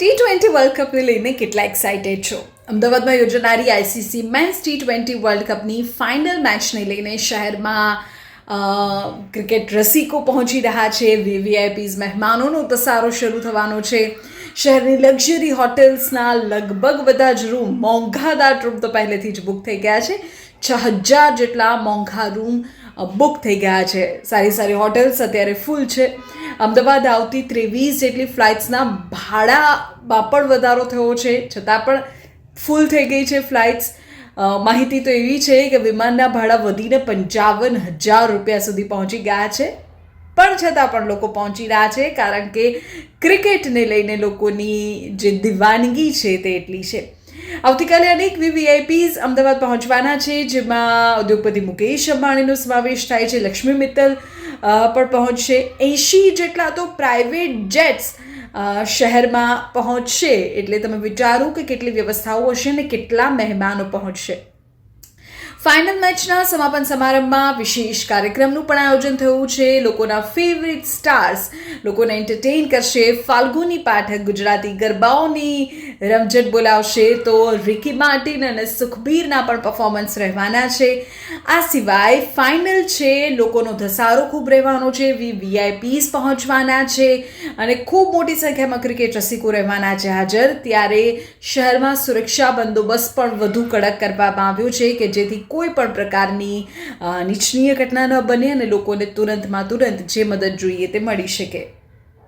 T20 world કપને લઈને કેટલા excited છો? અમદાવાદમાં યોજાનારી આઈસીસી મેન્સ T20 વર્લ્ડ કપની ફાઇનલ મેચને લઈને શહેરમાં ક્રિકેટ રસિકો પહોંચી રહ્યા છે. વીવીઆઈપીઝ મહેમાનોનો ધસારો શરૂ થવાનો છે. શહેરની લક્ઝરી હોટેલ્સના લગભગ બધા જ રૂમ, મોંઘાદાર રૂમ તો પહેલેથી જ બુક થઈ ગયા છે. 6000 જેટલા મોંઘા રૂમ બુક થઈ ગયા છે. સારી સારી હોટેલ્સ અત્યારે ફૂલ છે. અમદાવાદ આવતી 23 જેટલી ફ્લાઇટ્સના ભાડામાં પણ વધારો થયો છે, છતાં પણ ફૂલ થઈ ગઈ છે ફ્લાઇટ્સ. માહિતી તો એવી છે કે વિમાનના ભાડા વધીને 55,000 રૂપિયા સુધી પહોંચી ગયા છે, પણ છતાં પણ લોકો પહોંચી રહ્યા છે, કારણ કે ક્રિકેટને લઈને લોકોની જે દીવાનગી છે તે એટલી છે. આવતીકાલે અનેક વીવીઆઈપીઝ અમદાવાદ પહોંચવાના છે, જેમાં ઉદ્યોગપતિ મુકેશ અંબાણીનો સમાવેશ થાય છે. લક્ષ્મી મિત્તલ પણ પહોંચશે. 80 જેટલા તો પ્રાઇવેટ જેટ્સ શહેરમાં પહોંચશે, એટલે તમે વિચારો કે કેટલી વ્યવસ્થાઓ હશે અને કેટલા મહેમાનો પહોંચશે. ફાઇનલ મેચના સમાપન સમારંભમાં વિશેષ કાર્યક્રમનું પણ આયોજન થયું છે. લોકોના ફેવરિટ સ્ટાર્સ લોકોને એન્ટરટેઇન કરશે. ફાલ્ગુની પાઠક ગુજરાતી ગરબાઓની રમઝટ બોલાવશે, તો રિકી માર્ટિન અને સુખબીરના પણ પરફોર્મન્સ રહેવાના છે. આ સિવાય ફાઇનલ છે, લોકોનો ધસારો ખૂબ રહેવાનો છે. વીવીઆઈપીઝ પહોંચવાના છે અને ખૂબ મોટી સંખ્યામાં ક્રિકેટ રસિકો રહેવાના છે હાજર. ત્યારે શહેરમાં સુરક્ષા બંદોબસ્ત પણ વધુ કડક કરવામાં આવ્યો છે, કે જેથી કોઈ પણ પ્રકારની નીચનીય ઘટના ન બને અને લોકોને તુરંતમાં તુરંત જે મદદ જોઈએ તે મળી શકે.